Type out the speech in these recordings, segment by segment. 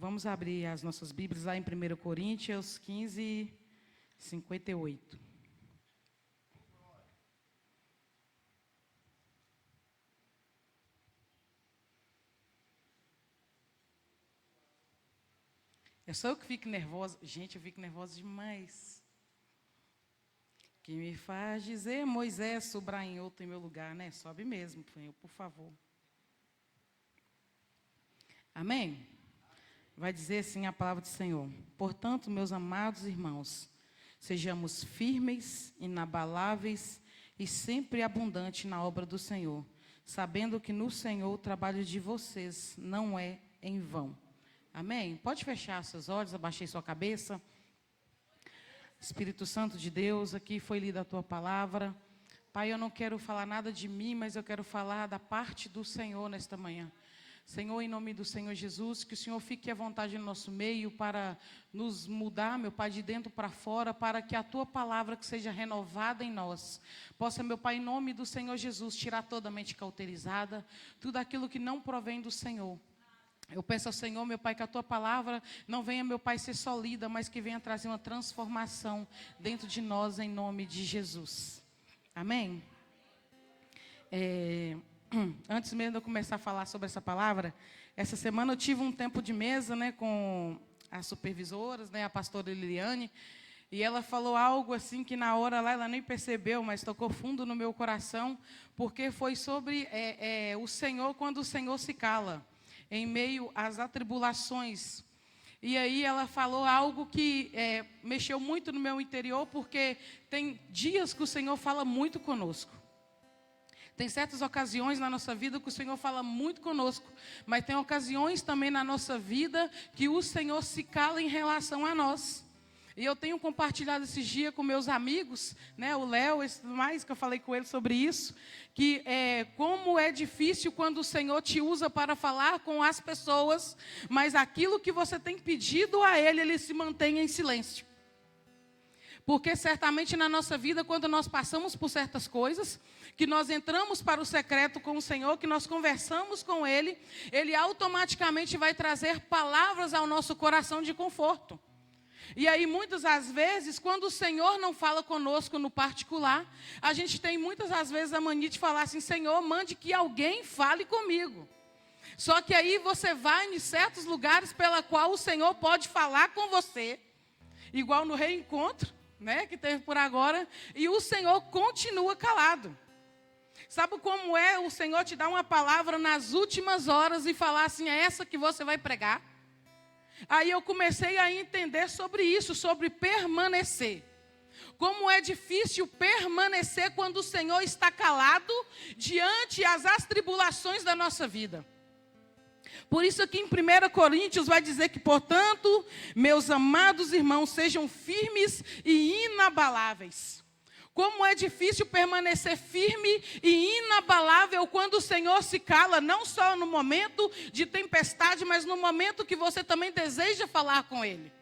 Vamos abrir as nossas Bíblias lá em 1 Coríntios 15, 58. É só eu que fico nervosa. Gente, eu fico nervosa demais. Que me faz dizer, Moisés, sobrar em outro em meu lugar, né? Sobe mesmo, por favor. Amém? Vai dizer assim a palavra do Senhor. Portanto, meus amados irmãos, sejamos firmes, inabaláveis e sempre abundantes na obra do Senhor, sabendo que no Senhor o trabalho de vocês não é em vão. Amém? Pode fechar seus olhos, abaixei sua cabeça. Espírito Santo de Deus, aqui foi lida a tua palavra. Pai, eu não quero falar nada de mim, mas eu quero falar da parte do Senhor nesta manhã. Senhor, em nome do Senhor Jesus, que o Senhor fique à vontade no nosso meio para nos mudar, meu Pai, de dentro para fora, para que a tua palavra que seja renovada em nós, possa, meu Pai, em nome do Senhor Jesus, tirar toda a mente cauterizada, tudo aquilo que não provém do Senhor. Eu peço ao Senhor, meu Pai, que a tua palavra não venha, meu Pai, ser só lida, mas que venha trazer uma transformação dentro de nós, em nome de Jesus. Amém? Antes mesmo de eu começar a falar sobre essa palavra, essa semana eu tive um tempo de mesa, né, com as supervisoras, né, a pastora Liliane, e ela falou algo assim que na hora lá ela nem percebeu, mas tocou fundo no meu coração, porque foi sobre o Senhor, quando o Senhor se cala em meio às atribulações. E aí ela falou algo que mexeu muito no meu interior, porque tem dias que o Senhor fala muito conosco. Tem certas ocasiões na nossa vida que o Senhor fala muito conosco, mas tem ocasiões também na nossa vida que o Senhor se cala em relação a nós. E eu tenho compartilhado esses dias com meus amigos, né, o Léo e tudo mais, que eu falei com ele sobre isso, que como é difícil quando o Senhor te usa para falar com as pessoas, mas aquilo que você tem pedido a Ele, Ele se mantém em silêncio. Porque certamente na nossa vida, quando nós passamos por certas coisas, que nós entramos para o secreto com o Senhor, que nós conversamos com Ele, Ele automaticamente vai trazer palavras ao nosso coração de conforto. E aí, muitas das vezes, quando o Senhor não fala conosco no particular, a gente tem muitas das vezes a mania de falar assim, Senhor, mande que alguém fale comigo. Só que aí você vai em certos lugares pela qual o Senhor pode falar com você, igual no reencontro, né, que teve por agora, e o Senhor continua calado. Sabe como é o Senhor te dar uma palavra nas últimas horas e falar assim, é essa que você vai pregar? Aí eu comecei a entender sobre isso, sobre permanecer. Como é difícil permanecer quando o Senhor está calado diante das tribulações da nossa vida. Por isso aqui em 1 Coríntios vai dizer que, portanto, meus amados irmãos, sejam firmes e inabaláveis. Como é difícil permanecer firme e inabalável quando o Senhor se cala, não só no momento de tempestade, mas no momento que você também deseja falar com Ele.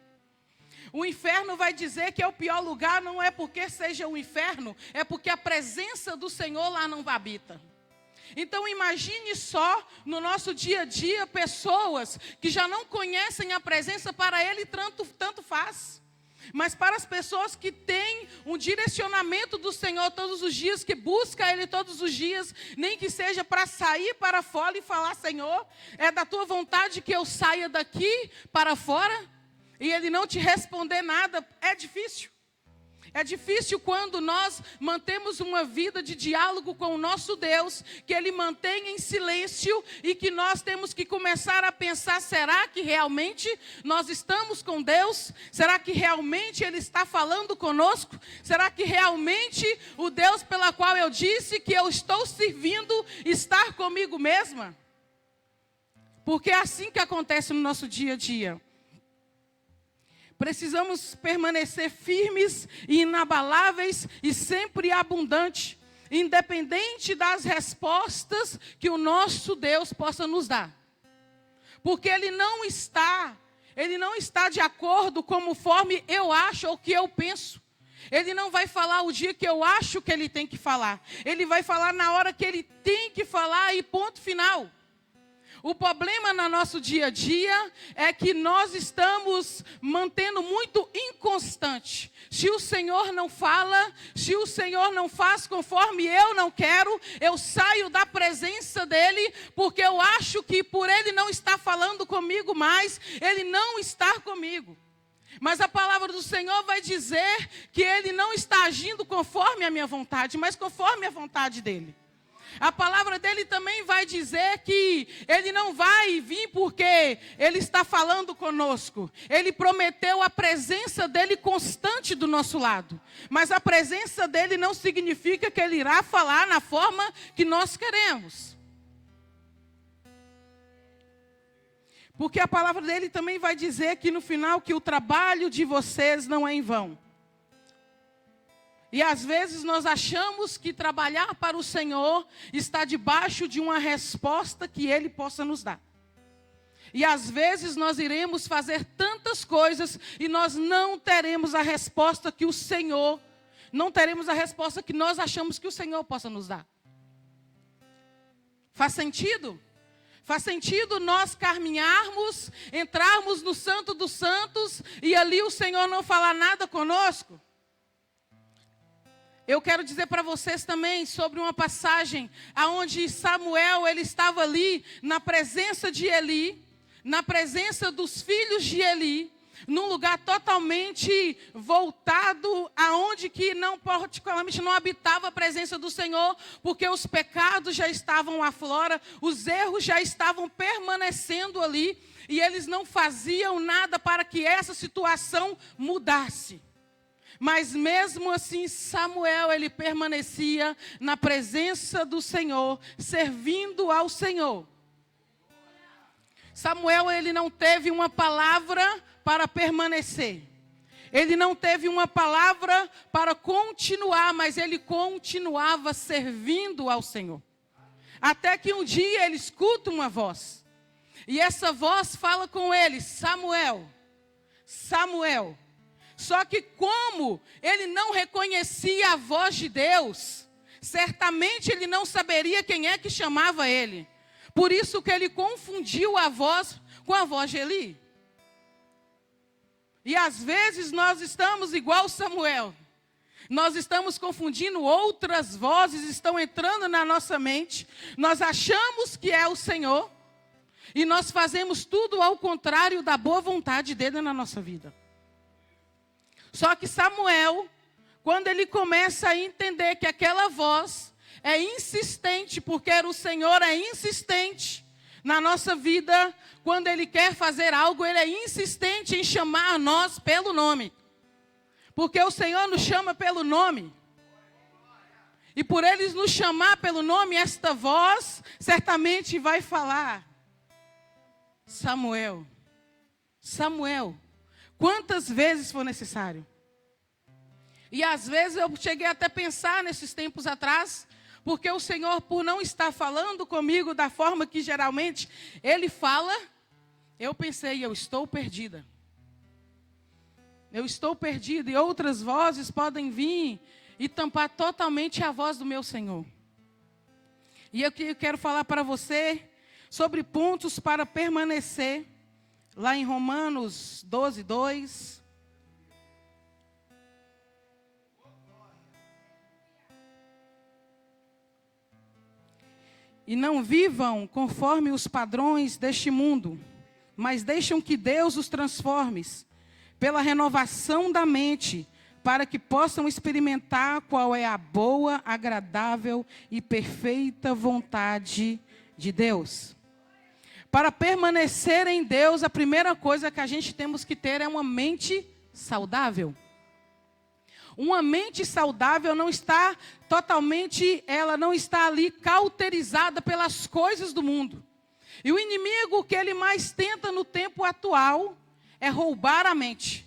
O inferno vai dizer que é o pior lugar, não é porque seja o inferno, é porque a presença do Senhor lá não habita. Então imagine só no nosso dia a dia pessoas que já não conhecem a presença, para Ele tanto faz. Mas para as pessoas que têm um direcionamento do Senhor todos os dias, que busca Ele todos os dias, nem que seja para sair para fora e falar, Senhor, é da Tua vontade que eu saia daqui para fora? E Ele não te responder nada, é difícil. É difícil quando nós mantemos uma vida de diálogo com o nosso Deus, que Ele mantém em silêncio e que nós temos que começar a pensar, será que realmente nós estamos com Deus? Será que realmente Ele está falando conosco? Será que realmente o Deus pela qual eu disse que eu estou servindo está comigo mesma? Porque é assim que acontece no nosso dia a dia. Precisamos permanecer firmes e inabaláveis e sempre abundantes, independente das respostas que o nosso Deus possa nos dar. Porque Ele não está de acordo conforme eu acho ou que eu penso. Ele não vai falar o dia que eu acho que Ele tem que falar. Ele vai falar na hora que Ele tem que falar e ponto final. O problema no nosso dia a dia é que nós estamos mantendo muito inconstante. Se o Senhor não fala, se o Senhor não faz conforme eu não quero, eu saio da presença dEle, porque eu acho que por Ele não estar falando comigo mais, Ele não está comigo. Mas a palavra do Senhor vai dizer que Ele não está agindo conforme a minha vontade, mas conforme a vontade dEle. A palavra dele também vai dizer que ele não vai vir porque ele está falando conosco. Ele prometeu a presença dele constante do nosso lado. Mas a presença dele não significa que ele irá falar na forma que nós queremos. Porque a palavra dele também vai dizer que no final que o trabalho de vocês não é em vão. E às vezes nós achamos que trabalhar para o Senhor está debaixo de uma resposta que Ele possa nos dar. E às vezes nós iremos fazer tantas coisas e nós não teremos a resposta que o Senhor, não teremos a resposta que nós achamos que o Senhor possa nos dar. Faz sentido? Faz sentido nós caminharmos, entrarmos no Santo dos Santos e ali o Senhor não falar nada conosco? Eu quero dizer para vocês também sobre uma passagem onde Samuel, ele estava ali na presença de Eli, na presença dos filhos de Eli, num lugar totalmente voltado aonde que não, particularmente não habitava a presença do Senhor, porque os pecados já estavam aflora, os erros já estavam permanecendo ali, e eles não faziam nada para que essa situação mudasse. Mas mesmo assim, Samuel, ele permanecia na presença do Senhor, servindo ao Senhor. Samuel, ele não teve uma palavra para permanecer. Ele não teve uma palavra para continuar, mas ele continuava servindo ao Senhor. Até que um dia ele escuta uma voz. E essa voz fala com ele: Samuel, Samuel. Só que como ele não reconhecia a voz de Deus, certamente ele não saberia quem é que chamava ele. Por isso que ele confundiu a voz com a voz de Eli. E às vezes nós estamos igual Samuel. Nós estamos confundindo, outras vozes estão entrando na nossa mente. Nós achamos que é o Senhor. E nós fazemos tudo ao contrário da boa vontade dele na nossa vida. Só que Samuel, quando ele começa a entender que aquela voz é insistente, porque era o Senhor é insistente na nossa vida, quando Ele quer fazer algo, Ele é insistente em chamar a nós pelo nome. Porque o Senhor nos chama pelo nome. E por Ele nos chamar pelo nome, esta voz certamente vai falar: Samuel, Samuel. Quantas vezes for necessário. E às vezes eu cheguei até a pensar nesses tempos atrás, porque o Senhor, por não estar falando comigo da forma que geralmente Ele fala, eu pensei, eu estou perdida. Eu estou perdida e outras vozes podem vir e tampar totalmente a voz do meu Senhor. E eu quero falar para você sobre pontos para permanecer. Lá em Romanos 12, 2. E não vivam conforme os padrões deste mundo, mas deixam que Deus os transforme pela renovação da mente, para que possam experimentar qual é a boa, agradável e perfeita vontade de Deus. Para permanecer em Deus, a primeira coisa que a gente temos que ter é uma mente saudável. Uma mente saudável não está totalmente, ela não está ali cauterizada pelas coisas do mundo. E o inimigo, o que ele mais tenta no tempo atual é roubar a mente.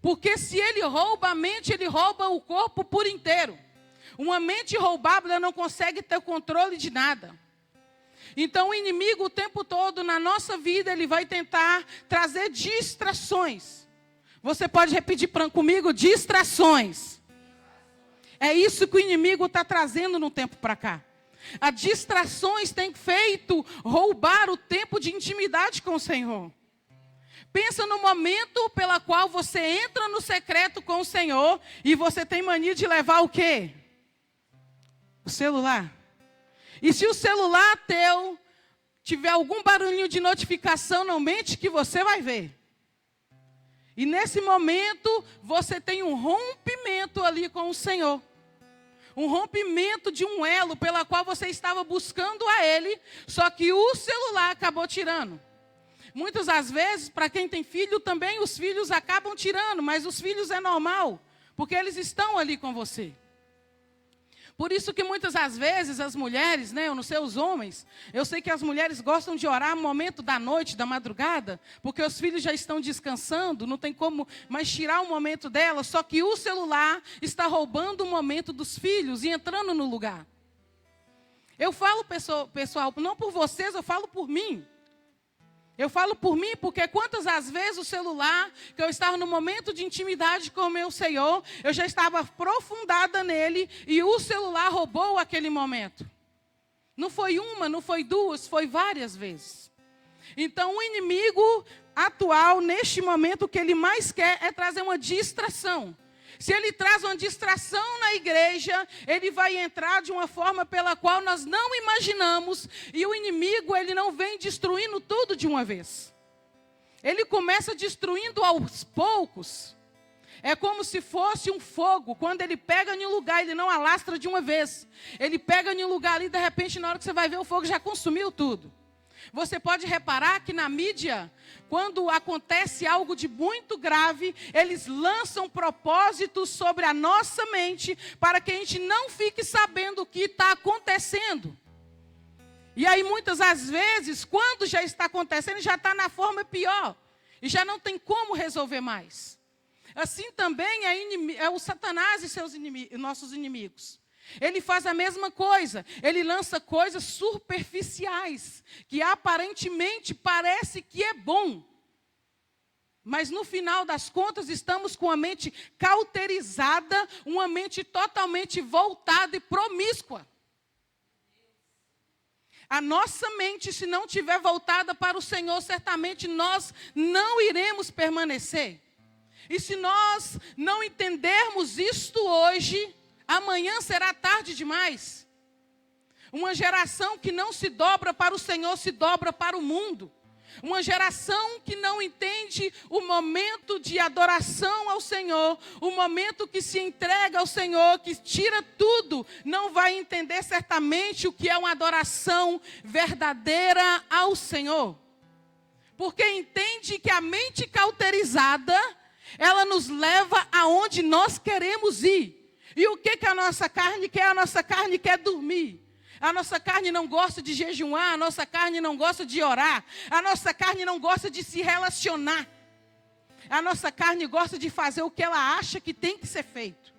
Porque se ele rouba a mente, ele rouba o corpo por inteiro. Uma mente roubada não consegue ter controle de nada. Então o inimigo o tempo todo na nossa vida, ele vai tentar trazer distrações. Você pode repetir comigo? Distrações. É isso que o inimigo está trazendo no tempo para cá. As distrações têm feito roubar o tempo de intimidade com o Senhor. Pensa no momento pela qual você entra no secreto com o Senhor e você tem mania de levar o quê? O celular. E se o celular teu tiver algum barulhinho de notificação, não mente que você vai ver. E nesse momento, você tem um rompimento ali com o Senhor. Um rompimento de um elo pela qual você estava buscando a Ele, só que o celular acabou tirando. Muitas das vezes, para quem tem filho, também os filhos acabam tirando, mas os filhos é normal, porque eles estão ali com você. Por isso que muitas das vezes as mulheres, né, eu não sei os homens, eu sei que as mulheres gostam de orar no momento da noite, da madrugada, porque os filhos já estão descansando, não tem como mais tirar o momento dela, só que o celular está roubando o momento dos filhos e entrando no lugar. Eu falo, pessoal, não por vocês, eu falo por mim. Eu falo por mim porque quantas as vezes o celular, que eu estava no momento de intimidade com o meu Senhor, eu já estava aprofundada nele e o celular roubou aquele momento. Não foi uma, não foi duas, foi várias vezes. Então o inimigo atual, neste momento, o que ele mais quer é trazer uma distração. Se ele traz uma distração na igreja, ele vai entrar de uma forma pela qual nós não imaginamos. E o inimigo, ele não vem destruindo tudo de uma vez. Ele começa destruindo aos poucos. É como se fosse um fogo. Quando ele pega em um lugar, ele não alastra de uma vez. Ele pega em um lugar ali, de repente, na hora que você vai ver, o fogo já consumiu tudo. Você pode reparar que na mídia, quando acontece algo de muito grave, eles lançam propósitos sobre a nossa mente para que a gente não fique sabendo o que está acontecendo. E aí, muitas das vezes, quando já está acontecendo, já está na forma pior. E já não tem como resolver mais. Assim também é o Satanás e seus nossos inimigos. Ele faz a mesma coisa, ele lança coisas superficiais, que aparentemente parece que é bom. Mas no final das contas estamos com a mente cauterizada, uma mente totalmente voltada e promíscua. A nossa mente, se não estiver voltada para o Senhor, certamente nós não iremos permanecer. E se nós não entendermos isto hoje, amanhã será tarde demais. Uma geração que não se dobra para o Senhor, se dobra para o mundo. Uma geração que não entende o momento de adoração ao Senhor, o momento que se entrega ao Senhor, que tira tudo, não vai entender certamente o que é uma adoração verdadeira ao Senhor. Porque entende que a mente cauterizada, ela nos leva aonde nós queremos ir. E o que a nossa carne quer? A nossa carne quer dormir. A nossa carne não gosta de jejuar, a nossa carne não gosta de orar, a nossa carne não gosta de se relacionar. A nossa carne gosta de fazer o que ela acha que tem que ser feito.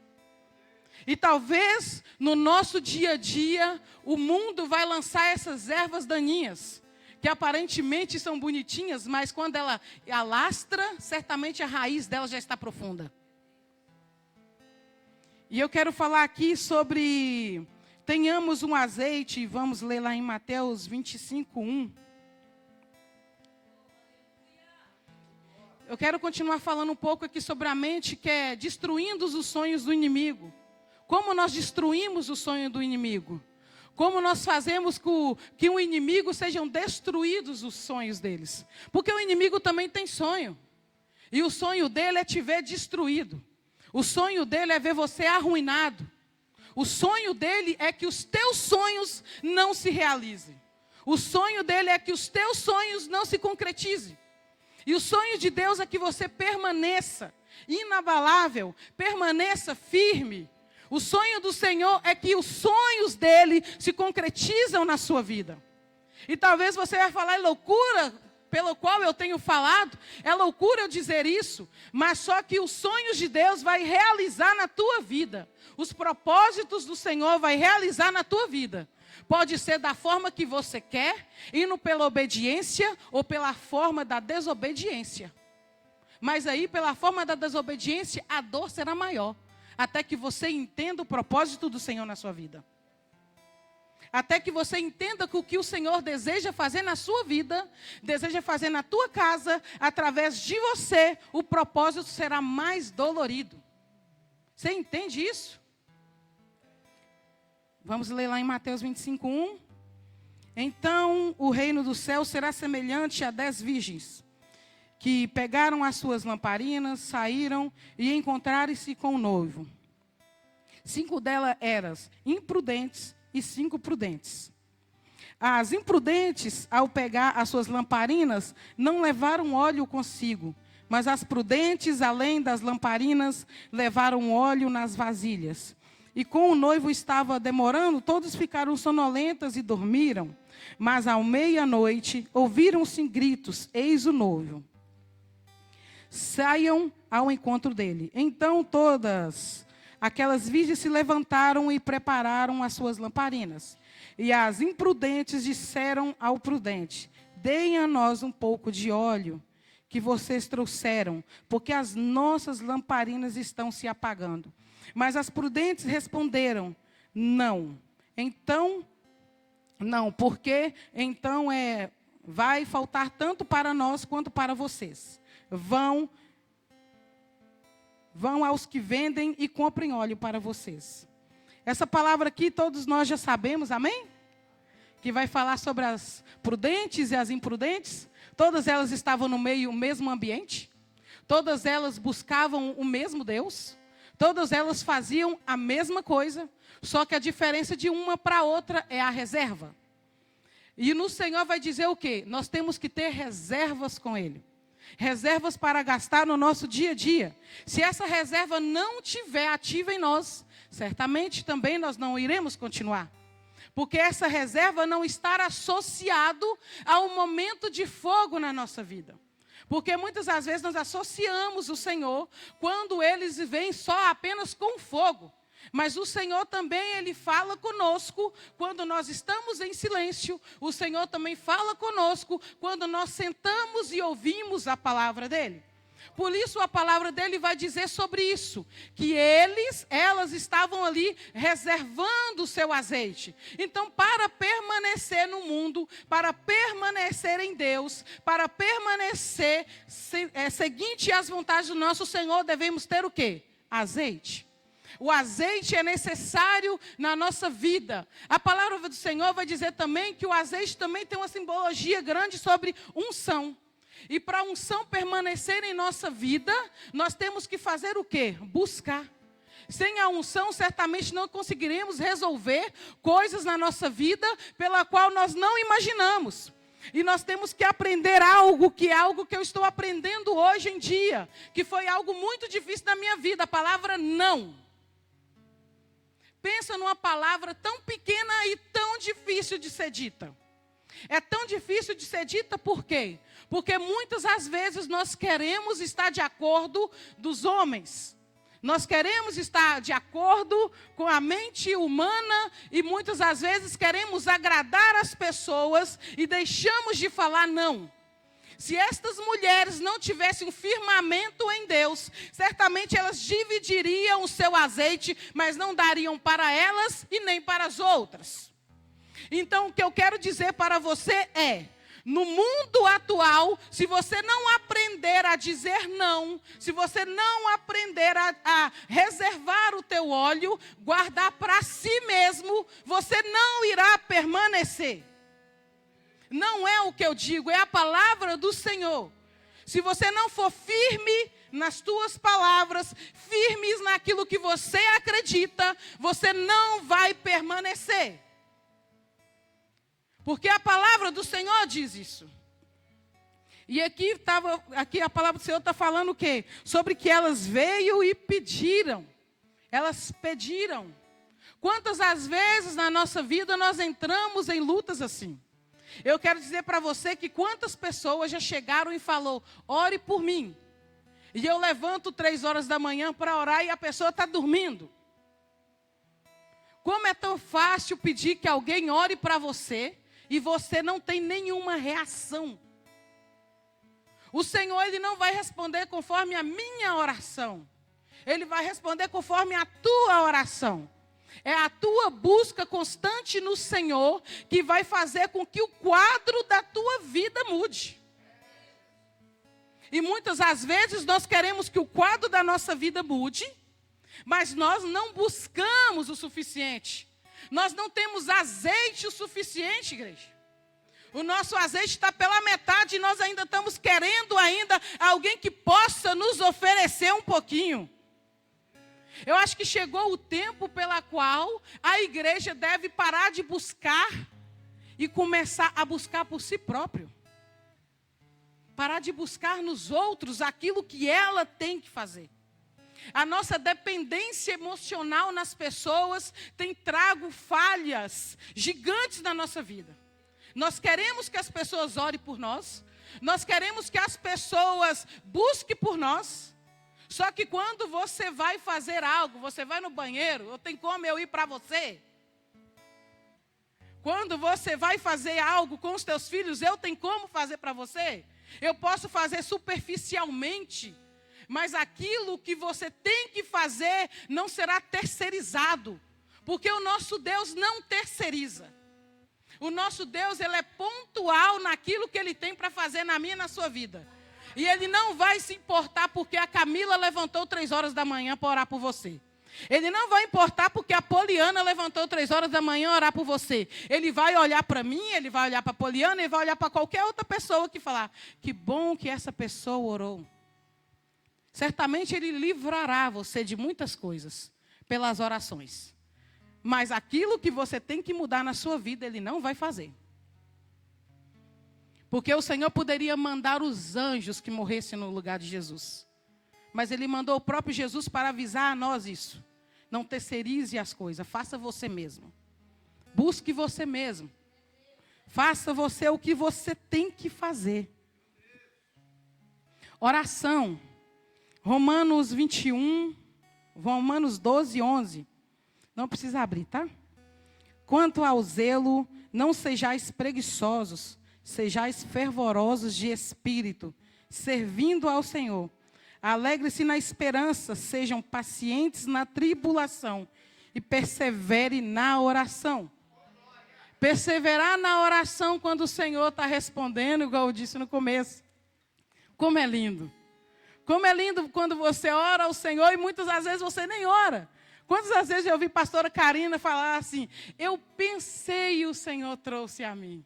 E talvez no nosso dia a dia, o mundo vai lançar essas ervas daninhas, que aparentemente são bonitinhas, mas quando ela alastra, certamente a raiz dela já está profunda. E eu quero falar aqui sobre, tenhamos um azeite, vamos ler lá em Mateus 25:1. Eu quero continuar falando um pouco aqui sobre a mente, que é destruindo os sonhos do inimigo. Como nós destruímos o sonho do inimigo? Como nós fazemos que o inimigo sejam destruídos os sonhos deles? Porque o inimigo também tem sonho. E o sonho dele é te ver destruído. O sonho dele é ver você arruinado. O sonho dele é que os teus sonhos não se realizem. O sonho dele é que os teus sonhos não se concretizem. E o sonho de Deus é que você permaneça inabalável, permaneça firme. O sonho do Senhor é que os sonhos dele se concretizam na sua vida. E talvez você vai falar, é loucura pelo qual eu tenho falado, é loucura eu dizer isso, mas só que os sonhos de Deus vai realizar na tua vida. Os propósitos do Senhor vai realizar na tua vida. Pode ser da forma que você quer, indo pela obediência ou pela forma da desobediência. Mas aí, pela forma da desobediência, a dor será maior, até que você entenda o propósito do Senhor na sua vida. Até que você entenda que o que o Senhor deseja fazer na sua vida, deseja fazer na tua casa, através de você, o propósito será mais dolorido. Você entende isso? Vamos ler lá em Mateus 25:1. Então o reino do céu será semelhante a 10 virgens, que pegaram as suas lamparinas, saíram e encontraram-se com o noivo. 5 delas eram imprudentes e 5 prudentes. As imprudentes, ao pegar as suas lamparinas, não levaram óleo consigo, mas as prudentes, além das lamparinas, levaram óleo nas vasilhas. E como o noivo estava demorando, todos ficaram sonolentas e dormiram. Mas à meia-noite, ouviram-se gritos: eis o noivo. Saiam ao encontro dele. Então todas aquelas virgens se levantaram e prepararam as suas lamparinas. E as imprudentes disseram ao prudente: deem a nós um pouco de óleo que vocês trouxeram, porque as nossas lamparinas estão se apagando. Mas as prudentes responderam: não. Então, não, porque então vai faltar tanto para nós quanto para vocês. Vão aos que vendem e comprem óleo para vocês. Essa palavra aqui todos nós já sabemos, amém? Que vai falar sobre as prudentes e as imprudentes. Todas elas estavam no mesmo ambiente. Todas elas buscavam o mesmo Deus. Todas elas faziam a mesma coisa. Só que a diferença de uma para outra é a reserva. E no Senhor vai dizer o quê? Nós temos que ter reservas com Ele. Reservas para gastar no nosso dia a dia. Se essa reserva não estiver ativa em nós, certamente também nós não iremos continuar. Porque essa reserva não está associado ao momento de fogo na nossa vida. Porque muitas das vezes nós associamos o Senhor quando eles vêm só apenas com fogo. Mas o Senhor também, Ele fala conosco quando nós estamos em silêncio. O Senhor também fala conosco quando nós sentamos e ouvimos a palavra dEle. Por isso a palavra dEle vai dizer sobre isso, que elas estavam ali reservando o seu azeite. Então, para permanecer no mundo, para permanecer em Deus, para permanecer seguinte às vontades do nosso Senhor, devemos ter o quê? Azeite. O azeite é necessário na nossa vida. A palavra do Senhor vai dizer também que o azeite também tem uma simbologia grande sobre unção. E para a unção permanecer em nossa vida, nós temos que fazer o quê? Buscar. Sem a unção, certamente não conseguiremos resolver coisas na nossa vida pela qual nós não imaginamos. E nós temos que aprender algo que eu estou aprendendo hoje em dia, que foi algo muito difícil na minha vida, a palavra não. Pensa numa palavra tão pequena e tão difícil de ser dita. É tão difícil de ser dita por quê? Porque muitas das vezes nós queremos estar de acordo dos homens. Nós queremos estar de acordo com a mente humana e muitas das vezes queremos agradar as pessoas e deixamos de falar não. Se estas mulheres não tivessem um firmamento em Deus, certamente elas dividiriam o seu azeite, mas não dariam para elas e nem para as outras. Então, o que eu quero dizer para você é, no mundo atual, se você não aprender a dizer não, se você não aprender a reservar o teu óleo, guardar para si mesmo, você não irá permanecer. Não é o que eu digo, é a palavra do Senhor. Se você não for firme nas tuas palavras, firmes naquilo que você acredita, você não vai permanecer. Porque a palavra do Senhor diz isso. E aqui a palavra do Senhor está falando o quê? Sobre que elas veio e pediram. Elas pediram. Quantas as vezes na nossa vida nós entramos em lutas assim? Eu quero dizer para você que quantas pessoas já chegaram e falou, ore por mim. E eu levanto 3 horas da manhã para orar e a pessoa está dormindo. Como é tão fácil pedir que alguém ore para você e você não tem nenhuma reação. O Senhor, Ele não vai responder conforme a minha oração. Ele vai responder conforme a tua oração. É a tua busca constante no Senhor que vai fazer com que o quadro da tua vida mude. E muitas das vezes nós queremos que o quadro da nossa vida mude, mas nós não buscamos o suficiente. Nós não temos azeite o suficiente, igreja. O nosso azeite está pela metade e nós ainda estamos querendo alguém que possa nos oferecer um pouquinho. Eu acho que chegou o tempo pela qual a igreja deve parar de buscar e começar a buscar por si próprio. Parar de buscar nos outros aquilo que ela tem que fazer. A nossa dependência emocional nas pessoas tem trago falhas gigantes na nossa vida. Nós queremos que as pessoas orem por nós. Nós queremos que as pessoas busquem por nós. Só que quando você vai fazer algo, você vai no banheiro, eu tenho como eu ir para você? Quando você vai fazer algo com os teus filhos, eu tenho como fazer para você? Eu posso fazer superficialmente, mas aquilo que você tem que fazer não será terceirizado, porque o nosso Deus não terceiriza. O nosso Deus, ele é pontual naquilo que ele tem para fazer na minha e na sua vida. E ele não vai se importar porque a Camila levantou 3 horas da manhã para orar por você. Ele não vai importar porque a Poliana levantou 3 horas da manhã orar por você. Ele vai olhar para mim, ele vai olhar para a Poliana, ele vai olhar para qualquer outra pessoa que falar, que bom que essa pessoa orou. Certamente ele livrará você de muitas coisas pelas orações. Mas aquilo que você tem que mudar na sua vida, ele não vai fazer. Porque o Senhor poderia mandar os anjos que morressem no lugar de Jesus. Mas ele mandou o próprio Jesus para avisar a nós isso. Não terceirize as coisas, faça você mesmo. Busque você mesmo. Faça você o que você tem que fazer. Oração. Romanos 21, Romanos 12, 11. Não precisa abrir, tá? Quanto ao zelo, não sejais preguiçosos, sejais fervorosos de espírito, servindo ao Senhor. Alegre-se na esperança, sejam pacientes na tribulação e persevere na oração. Perseverar na oração quando o Senhor está respondendo, igual eu disse no começo. Como é lindo. Como é lindo quando você ora ao Senhor e muitas das vezes você nem ora. Quantas das vezes eu ouvi a pastora Karina falar assim, eu pensei e o Senhor trouxe a mim.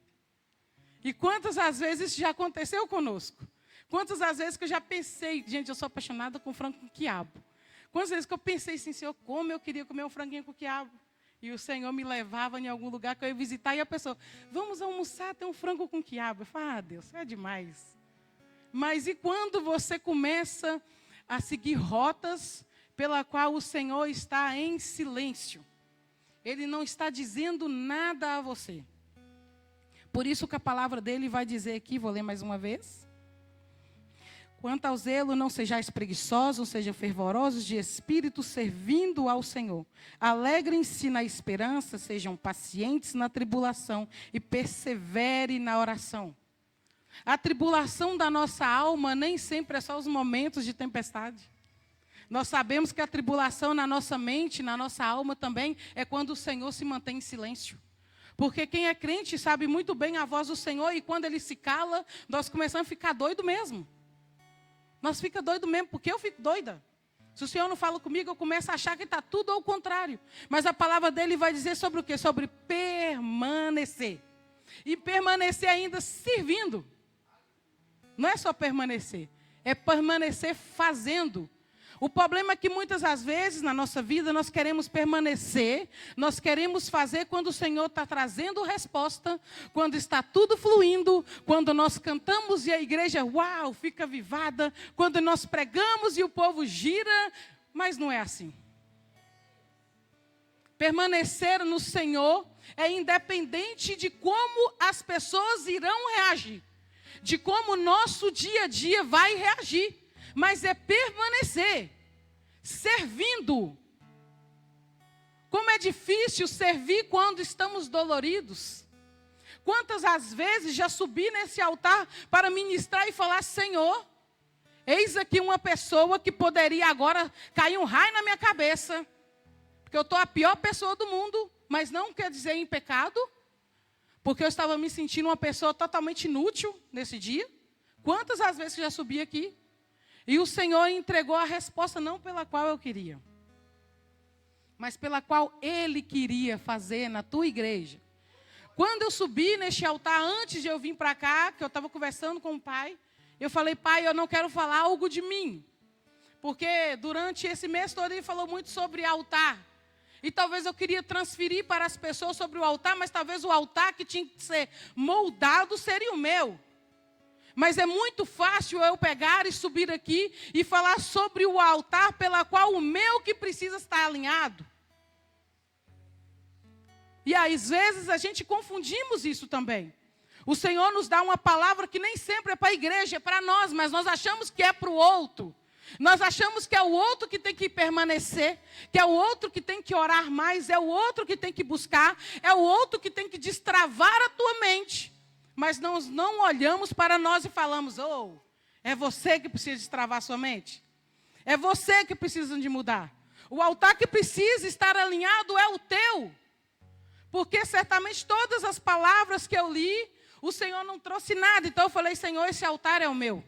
E quantas das vezes isso já aconteceu conosco? Quantas das vezes que eu já pensei, gente, eu sou apaixonada com frango com quiabo. Quantas vezes que eu pensei assim, Senhor, como eu queria comer um franguinho com quiabo. E o Senhor me levava em algum lugar que eu ia visitar e a pessoa, vamos almoçar, tem um frango com quiabo. Eu falo, Deus, é demais. Mas e quando você começa a seguir rotas pela qual o Senhor está em silêncio? Ele não está dizendo nada a você. Por isso que a palavra dele vai dizer aqui, vou ler mais uma vez. Quanto ao zelo, não sejais preguiçosos, sejam fervorosos de espírito, servindo ao Senhor. Alegrem-se na esperança, sejam pacientes na tribulação e persevere na oração. A tribulação da nossa alma nem sempre é só os momentos de tempestade. Nós sabemos que a tribulação na nossa mente, na nossa alma também, é quando o Senhor se mantém em silêncio. Porque quem é crente sabe muito bem a voz do Senhor e quando ele se cala, nós começamos a ficar doido mesmo. Nós ficamos doido mesmo, porque eu fico doida. Se o Senhor não fala comigo, eu começo a achar que está tudo ao contrário. Mas a palavra dele vai dizer sobre o quê? Sobre permanecer. E permanecer ainda servindo. Não é só permanecer, é permanecer fazendo. O problema é que muitas das vezes na nossa vida nós queremos permanecer, nós queremos fazer quando o Senhor está trazendo resposta, quando está tudo fluindo, quando nós cantamos e a igreja, uau, fica avivada, quando nós pregamos e o povo gira, mas não é assim. Permanecer no Senhor é independente de como as pessoas irão reagir, de como o nosso dia a dia vai reagir. Mas é permanecer, servindo. Como é difícil servir quando estamos doloridos. Quantas as vezes já subi nesse altar para ministrar e falar, Senhor, eis aqui uma pessoa que poderia agora cair um raio na minha cabeça. porque eu estou a pior pessoa do mundo, mas não quer dizer em pecado, porque eu estava me sentindo uma pessoa totalmente inútil nesse dia. Quantas as vezes que eu já subi aqui? E o Senhor entregou a resposta não pela qual eu queria, mas pela qual Ele queria fazer na tua igreja. Quando eu subi neste altar, antes de eu vir para cá, que eu estava conversando com o pai, eu falei, pai, eu não quero falar algo de mim. Porque durante esse mês todo ele falou muito sobre altar. E talvez eu queria transferir para as pessoas sobre o altar, mas talvez o altar que tinha que ser moldado seria o meu. Mas é muito fácil eu pegar e subir aqui e falar sobre o altar pela qual o meu que precisa estar alinhado. E às vezes a gente confundimos isso também. O Senhor nos dá uma palavra que nem sempre é para a igreja, é para nós, mas nós achamos que é para o outro. Nós achamos que é o outro que tem que permanecer, que é o outro que tem que orar mais, é o outro que tem que buscar, é o outro que tem que destravar a tua mente. Mas nós não olhamos para nós e falamos, é você que precisa destravar a sua mente. É você que precisa de mudar. O altar que precisa estar alinhado é o teu. Porque certamente todas as palavras que eu li, o Senhor não trouxe nada. Então eu falei, Senhor, esse altar é o meu.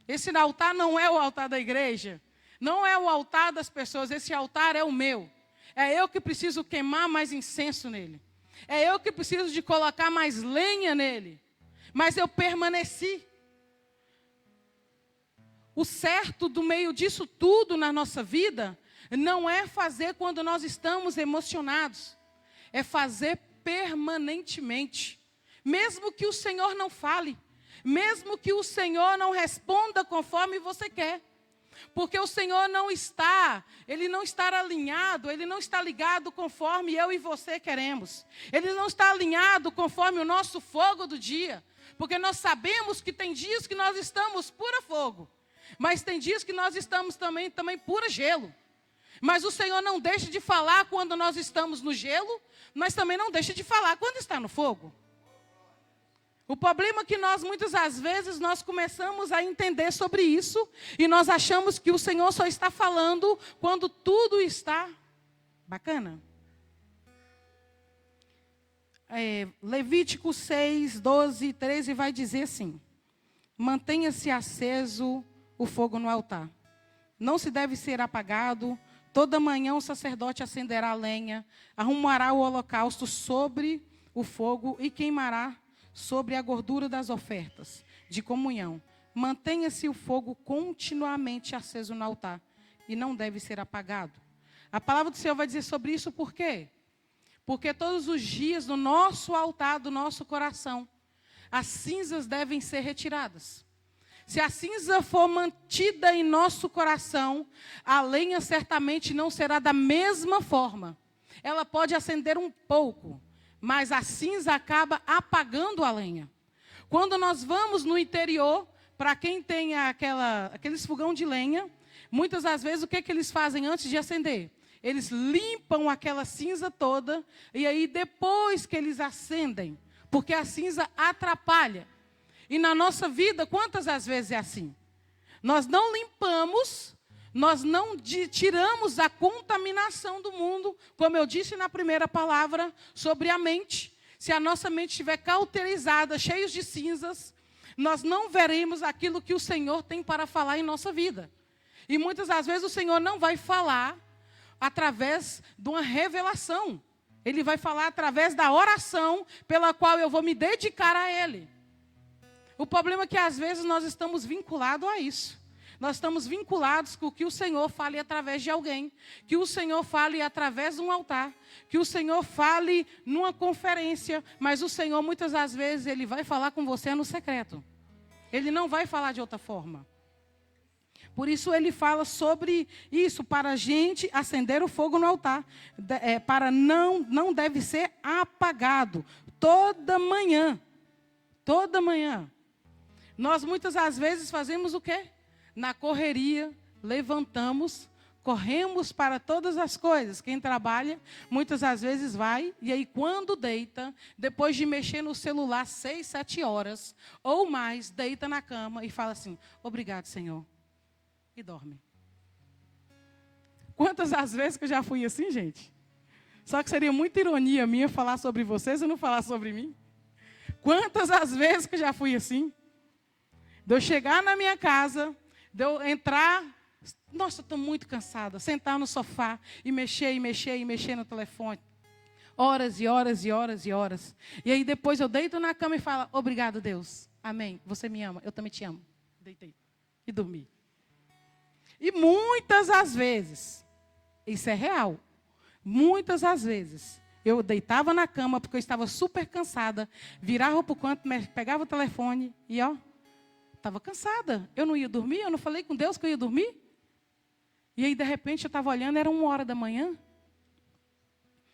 Esse altar não é o altar da igreja. Não é o altar das pessoas. Esse altar é o meu. É eu que preciso queimar mais incenso nele. É eu que preciso de colocar mais lenha nele. Mas eu permaneci. O certo do meio disso tudo na nossa vida não é fazer quando nós estamos emocionados. É fazer permanentemente. Mesmo que o Senhor não fale. Mesmo que o Senhor não responda conforme você quer. Porque o Senhor Ele não está alinhado, Ele não está ligado conforme eu e você queremos. Ele não está alinhado conforme o nosso fogo do dia. Porque nós sabemos que tem dias que nós estamos pura fogo. Mas tem dias que nós estamos também pura gelo. Mas o Senhor não deixa de falar quando nós estamos no gelo, mas também não deixa de falar quando está no fogo. O problema é que muitas das vezes, nós começamos a entender sobre isso, e nós achamos que o Senhor só está falando quando tudo está bacana. Levítico 6, 12, 13 vai dizer assim, mantenha-se aceso o fogo no altar. Não se deve ser apagado. Toda manhã o sacerdote acenderá a lenha, arrumará o holocausto sobre o fogo e queimará sobre a gordura das ofertas de comunhão. Mantenha-se o fogo continuamente aceso no altar e não deve ser apagado. A palavra do Senhor vai dizer sobre isso por quê? Porque todos os dias no nosso altar, do nosso coração, as cinzas devem ser retiradas. Se a cinza for mantida em nosso coração, a lenha certamente não será da mesma forma. Ela pode acender um pouco, mas a cinza acaba apagando a lenha. Quando nós vamos no interior, para quem tem aqueles fogão de lenha, muitas das vezes o que eles fazem antes de acender? Eles limpam aquela cinza toda, e aí depois que eles acendem, porque a cinza atrapalha. E na nossa vida, quantas às vezes é assim? Nós não limpamos, nós não tiramos a contaminação do mundo, como eu disse na primeira palavra, sobre a mente. Se a nossa mente estiver cauterizada, cheia de cinzas, nós não veremos aquilo que o Senhor tem para falar em nossa vida. E muitas das vezes o Senhor não vai falar através de uma revelação. Ele vai falar através da oração pela qual eu vou me dedicar a Ele. O problema é que às vezes nós estamos vinculados a isso. Nós estamos vinculados com que o Senhor fale através de alguém, que o Senhor fale através de um altar, que o Senhor fale numa conferência, mas o Senhor muitas das vezes Ele vai falar com você no secreto. Ele não vai falar de outra forma. Por isso Ele fala sobre isso, para a gente acender o fogo no altar, para não deve ser apagado, toda manhã. Nós muitas das vezes fazemos o quê? Na correria, levantamos, corremos para todas as coisas. Quem trabalha, muitas das vezes vai, e aí quando deita, depois de mexer no celular 6, 7 horas, ou mais, deita na cama e fala assim, obrigado, Senhor, e dorme. Quantas as vezes que eu já fui assim, gente? Só que seria muita ironia minha falar sobre vocês e não falar sobre mim. Quantas as vezes que eu já fui assim? De eu chegar na minha casa, de eu entrar, nossa, estou muito cansada, sentar no sofá e mexer no telefone. Horas e horas e horas e horas. E aí depois eu deito na cama e falo, obrigado, Deus. Amém. Você me ama, eu também te amo. Deitei e dormi. E muitas as vezes, isso é real, muitas as vezes, eu deitava na cama porque eu estava super cansada, virava para o canto, pegava o telefone e estava cansada. Eu não ia dormir, eu não falei com Deus que eu ia dormir. E aí, de repente, eu estava olhando, era 1h da manhã.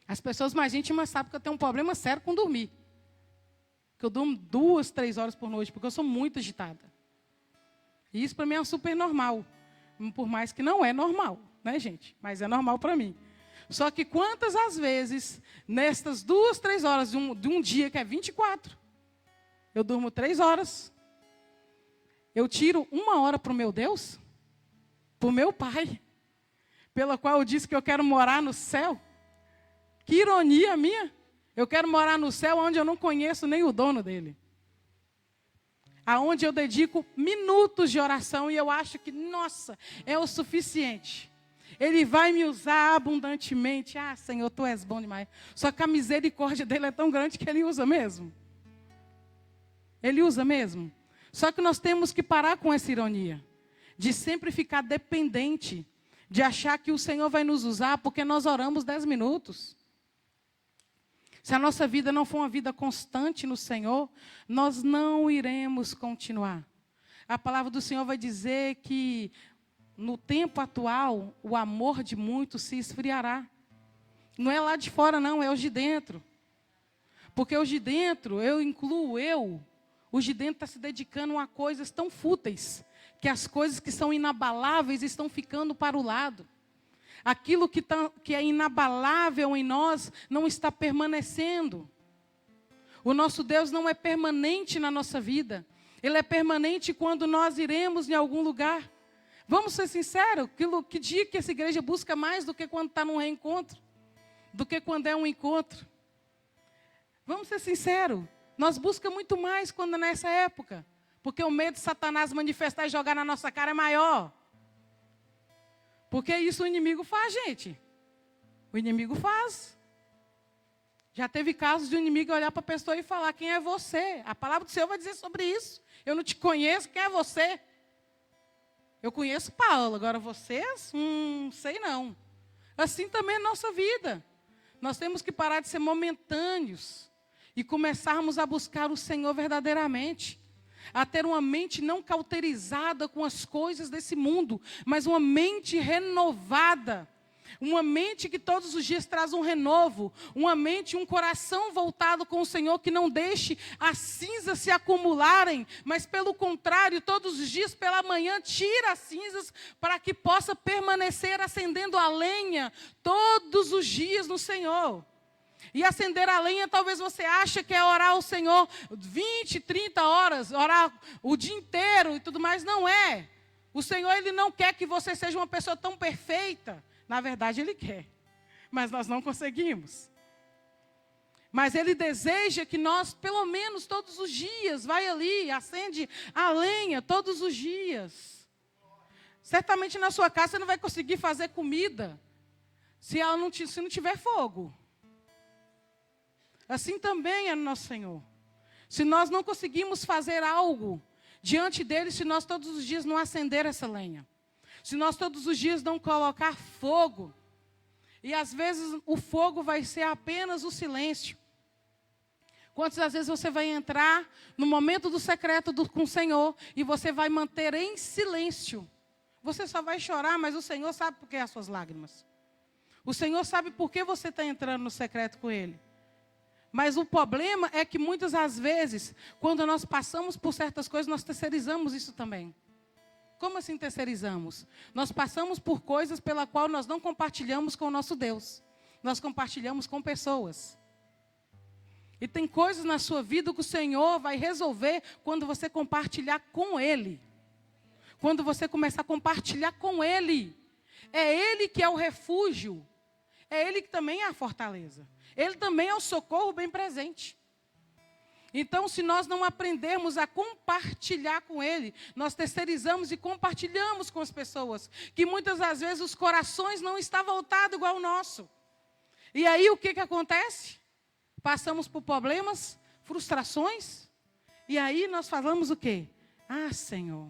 As pessoas mais íntimas sabem que eu tenho um problema sério com dormir. Que eu durmo 2, 3 horas por noite, porque eu sou muito agitada. E isso para mim é super normal. Por mais que não é normal, né, gente? Mas é normal para mim. Só que quantas as vezes, nestas 2, 3 horas de um dia que é 24, eu durmo 3 horas, eu tiro 1 hora para o meu Deus, para o meu Pai, pela qual eu disse que eu quero morar no céu. Que ironia minha! Eu quero morar no céu onde eu não conheço nem o dono dele. Aonde eu dedico minutos de oração e eu acho que, nossa, é o suficiente. Ele vai me usar abundantemente. Ah, Senhor, Tu és bom demais. Só que a misericórdia dele é tão grande que Ele usa mesmo. Ele usa mesmo. Só que nós temos que parar com essa ironia. De sempre ficar dependente. De achar que o Senhor vai nos usar porque nós oramos 10 minutos. Se a nossa vida não for uma vida constante no Senhor, nós não iremos continuar. A palavra do Senhor vai dizer que no tempo atual, o amor de muitos se esfriará. Não é lá de fora, não, é os de dentro. Porque os de dentro, eu incluo eu, os de dentro estão se dedicando a coisas tão fúteis, que as coisas que são inabaláveis estão ficando para o lado. Aquilo que é inabalável em nós não está permanecendo. O nosso Deus não é permanente na nossa vida. Ele é permanente quando nós iremos em algum lugar. Vamos ser sinceros, que dia que essa igreja busca mais do que quando está num reencontro? Do que quando é um encontro? Vamos ser sinceros, nós buscamos muito mais quando nessa época. Porque o medo de Satanás manifestar e jogar na nossa cara é maior. Porque isso o inimigo faz, gente. O inimigo faz. Já teve casos de um inimigo olhar para a pessoa e falar, quem é você? A palavra do Senhor vai dizer sobre isso. Eu não te conheço, quem é você? Eu conheço Paulo, agora vocês, sei não. Assim também é a nossa vida. Nós temos que parar de ser momentâneos e começarmos a buscar o Senhor verdadeiramente. A ter uma mente não cauterizada com as coisas desse mundo, mas uma mente renovada. Uma mente que todos os dias traz um renovo. Uma mente, um coração voltado com o Senhor, que não deixe as cinzas se acumularem, mas pelo contrário, todos os dias pela manhã, tira as cinzas para que possa permanecer acendendo a lenha todos os dias no Senhor. E acender a lenha, talvez você ache que é orar ao Senhor 20, 30 horas, orar o dia inteiro e tudo mais. Não é. O Senhor, Ele não quer que você seja uma pessoa tão perfeita. Na verdade, Ele quer. Mas nós não conseguimos. Mas Ele deseja que nós, pelo menos todos os dias, vai ali, acende a lenha todos os dias. Certamente na sua casa você não vai conseguir fazer comida se não tiver fogo. Assim também é no nosso Senhor. Se nós não conseguimos fazer algo diante dEle, se nós todos os dias não acender essa lenha, se nós todos os dias não colocar fogo, e às vezes o fogo vai ser apenas o silêncio. Quantas vezes você vai entrar no momento do secreto com o Senhor, e você vai manter em silêncio. Você só vai chorar, mas o Senhor sabe por que as suas lágrimas. O Senhor sabe por que você está entrando no secreto com Ele. Mas o problema é que muitas das vezes, quando nós passamos por certas coisas, nós terceirizamos isso também. Como assim terceirizamos? Nós passamos por coisas pela qual nós não compartilhamos com o nosso Deus. Nós compartilhamos com pessoas. E tem coisas na sua vida que o Senhor vai resolver quando você compartilhar com Ele. Quando você começar a compartilhar com Ele. É Ele que é o refúgio. É Ele que também é a fortaleza. Ele também é o socorro bem presente. Então, se nós não aprendermos a compartilhar com Ele, nós terceirizamos e compartilhamos com as pessoas, que muitas das vezes os corações não estão voltados igual ao nosso. E aí o que acontece? Passamos por problemas, frustrações, e aí nós falamos o quê? Ah, Senhor.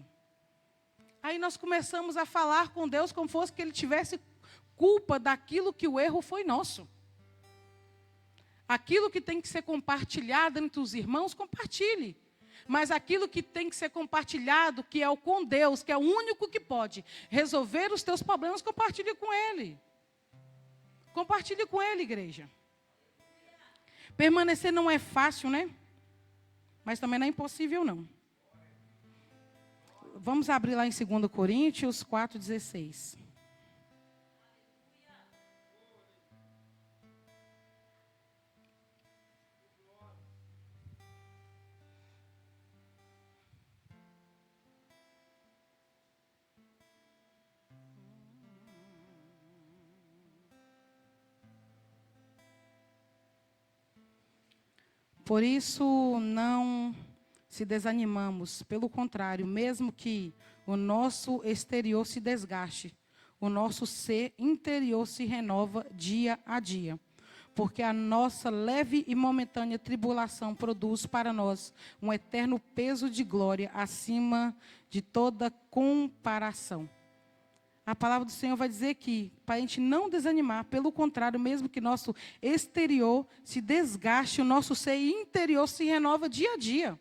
Aí nós começamos a falar com Deus como fosse que Ele tivesse culpa daquilo que o erro foi nosso. Aquilo que tem que ser compartilhado entre os irmãos, compartilhe. Mas aquilo que tem que ser compartilhado, que é o com Deus, que é o único que pode resolver os teus problemas, compartilhe com Ele. Compartilhe com Ele, igreja. Permanecer não é fácil, né? Mas também não é impossível, não. Vamos abrir lá em 2 Coríntios 4,16. Por isso, não se desanimamos. Pelo contrário, mesmo que o nosso exterior se desgaste, o nosso ser interior se renova dia a dia. Porque a nossa leve e momentânea tribulação produz para nós um eterno peso de glória acima de toda comparação. A palavra do Senhor vai dizer que, para a gente não desanimar, pelo contrário, mesmo que nosso exterior se desgaste, o nosso ser interior se renova dia a dia.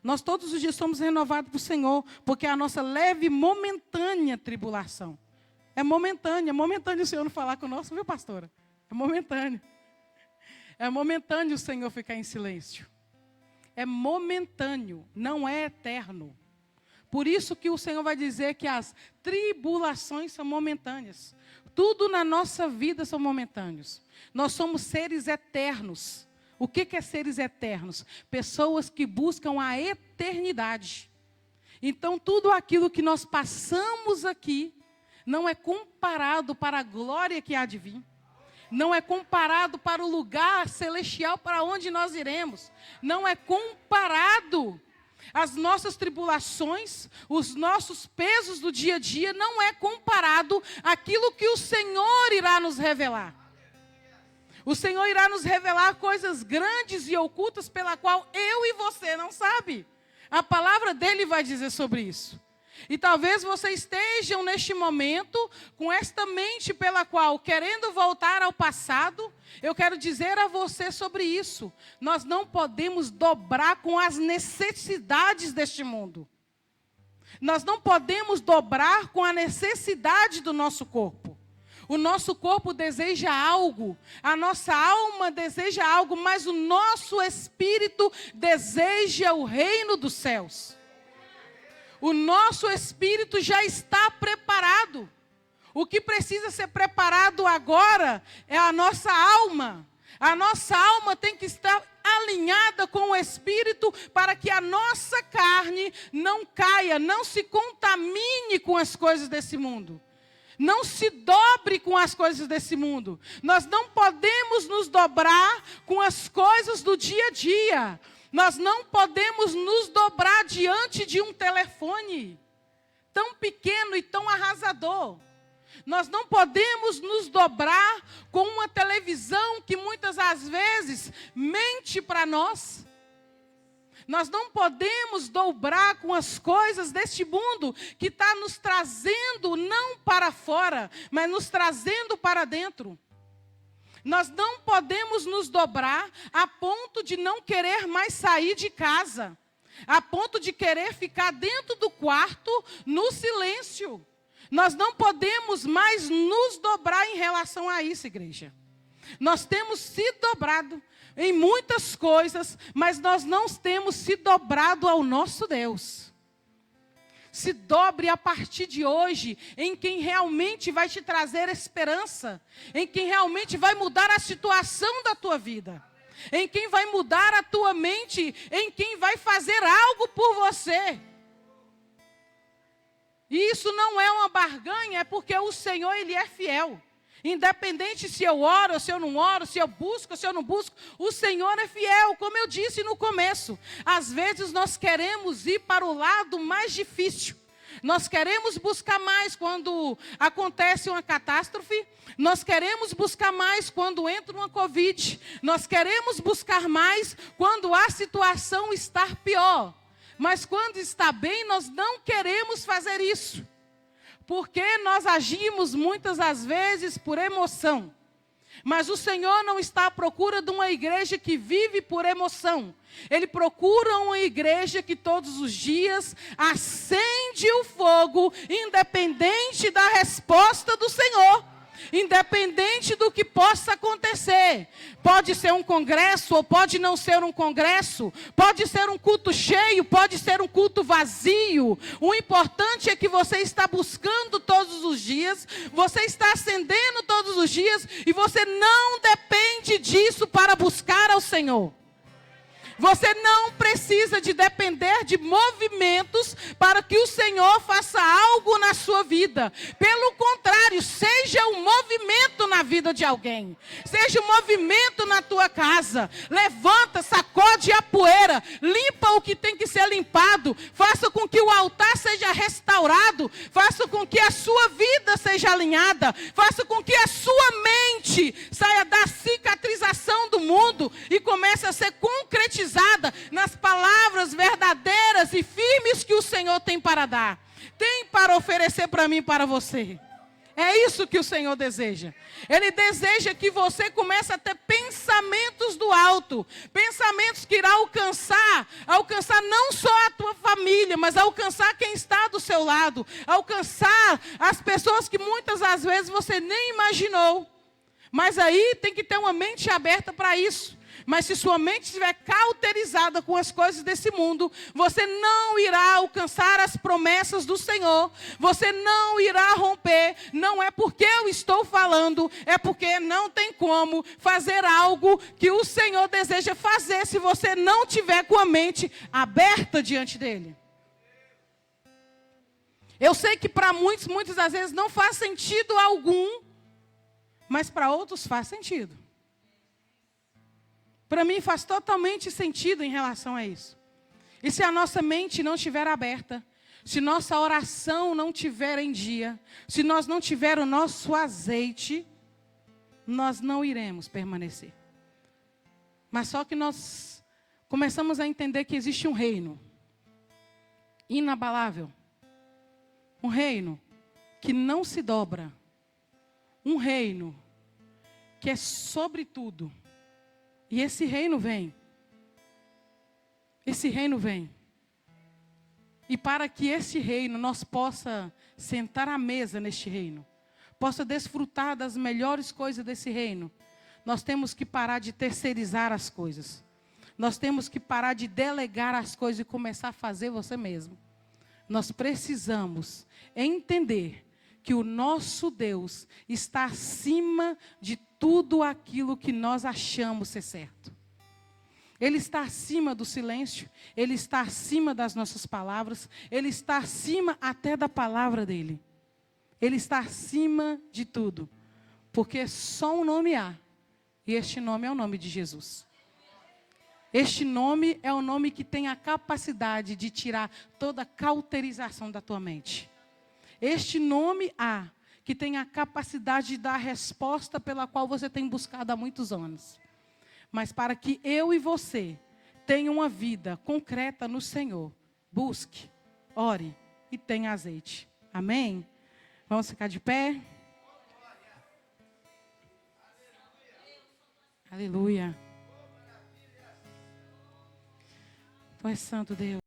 Nós todos os dias somos renovados pelo Senhor, porque é a nossa leve e momentânea tribulação. É momentâneo o Senhor não falar conosco, viu, pastora? É momentâneo. É momentâneo o Senhor ficar em silêncio. É momentâneo, não é eterno. Por isso que o Senhor vai dizer que as tribulações são momentâneas. Tudo na nossa vida são momentâneos. Nós somos seres eternos. O que é seres eternos? Pessoas que buscam a eternidade. Então, tudo aquilo que nós passamos aqui não é comparado para a glória que há de vir. Não é comparado para o lugar celestial para onde nós iremos. Não é comparado. As nossas tribulações, os nossos pesos do dia a dia, não é comparado àquilo que o Senhor irá nos revelar. O Senhor irá nos revelar coisas grandes e ocultas pela qual eu e você não sabe. A palavra dele vai dizer sobre isso. E talvez você estejam neste momento com esta mente pela qual, querendo voltar ao passado, eu quero dizer a você sobre isso. Nós não podemos dobrar com as necessidades deste mundo. Nós não podemos dobrar com a necessidade do nosso corpo. O nosso corpo deseja algo, a nossa alma deseja algo, mas o nosso espírito deseja o reino dos céus. O nosso espírito já está preparado. O que precisa ser preparado agora é a nossa alma. A nossa alma tem que estar alinhada com o espírito para que a nossa carne não caia, não se contamine com as coisas desse mundo. Não se dobre com as coisas desse mundo. Nós não podemos nos dobrar com as coisas do dia a dia. Nós não podemos nos dobrar diante de um telefone tão pequeno e tão arrasador. Nós não podemos nos dobrar com uma televisão que muitas das vezes mente para nós. Nós não podemos dobrar com as coisas deste mundo que está nos trazendo não para fora, mas nos trazendo para dentro. Nós não podemos nos dobrar a ponto de não querer mais sair de casa, a ponto de querer ficar dentro do quarto no silêncio. Nós não podemos mais nos dobrar em relação a isso, igreja. Nós temos se dobrado em muitas coisas, mas nós não temos se dobrado ao nosso Deus. Se dobre a partir de hoje em quem realmente vai te trazer esperança, em quem realmente vai mudar a situação da tua vida, em quem vai mudar a tua mente, em quem vai fazer algo por você. E isso não é uma barganha, é porque o Senhor, Ele é fiel. Independente se eu oro ou se eu não oro, se eu busco ou se eu não busco, o Senhor é fiel, como eu disse no começo. Às vezes nós queremos ir para o lado mais difícil. Nós queremos buscar mais quando acontece uma catástrofe. Nós queremos buscar mais quando entra uma Covid. Nós queremos buscar mais quando a situação está pior. Mas quando está bem, nós não queremos fazer isso. Porque nós agimos muitas das vezes por emoção. Mas o Senhor não está à procura de uma igreja que vive por emoção. Ele procura uma igreja que todos os dias acende o fogo, independente da resposta do Senhor. Independente do que possa acontecer. Pode ser um congresso ou pode não ser um congresso. Pode ser um culto cheio, pode ser um culto vazio. O importante é que você está buscando todos os dias. Você está acendendo todos os dias. E você não depende disso para buscar ao Senhor. Você não precisa de depender de movimentos para que o Senhor faça algo na sua vida. Pelo contrário, seja um movimento na vida de alguém. Seja um movimento na tua casa. Levanta, sacode a poeira. Limpa o que tem que ser limpado. Faça com que o altar seja restaurado. Faça com que a sua vida seja alinhada. Faça com que a sua mente saia da cicatrização do mundo e comece a ser concretizada nas palavras verdadeiras e firmes que o Senhor tem para dar. Tem para oferecer para mim e para você. É isso que o Senhor deseja. Ele deseja que você comece a ter pensamentos do alto. Pensamentos que irão alcançar não só a tua família, mas alcançar quem está do seu lado. Alcançar as pessoas que muitas das vezes você nem imaginou. Mas aí tem que ter uma mente aberta para isso. Mas se sua mente estiver cauterizada com as coisas desse mundo, você não irá alcançar as promessas do Senhor. Você não irá romper. Não é porque eu estou falando, é porque não tem como fazer algo que o Senhor deseja fazer se você não tiver com a mente aberta diante dele. Eu sei que para muitas das vezes não faz sentido algum, mas para outros faz sentido. Para mim faz totalmente sentido em relação a isso. E se a nossa mente não estiver aberta, se nossa oração não estiver em dia, se nós não tiver o nosso azeite, nós não iremos permanecer. Mas só que nós começamos a entender que existe um reino inabalável. Um reino que não se dobra. Um reino que é sobre tudo. E esse reino vem. Esse reino vem. E para que esse reino nós possa sentar à mesa neste reino, possa desfrutar das melhores coisas desse reino, nós temos que parar de terceirizar as coisas. Nós temos que parar de delegar as coisas e começar a fazer você mesmo. Nós precisamos entender que o nosso Deus está acima de tudo aquilo que nós achamos ser certo. Ele está acima do silêncio, Ele está acima das nossas palavras, Ele está acima até da palavra dEle. Ele está acima de tudo, porque só um nome há, e este nome é o nome de Jesus. Este nome é o nome que tem a capacidade de tirar toda a cauterização da tua mente. Este nome há, que tem a capacidade de dar a resposta pela qual você tem buscado há muitos anos. Mas para que eu e você tenham uma vida concreta no Senhor, busque, ore e tenha azeite. Amém? Vamos ficar de pé? Aleluia. Tu és santo, Deus.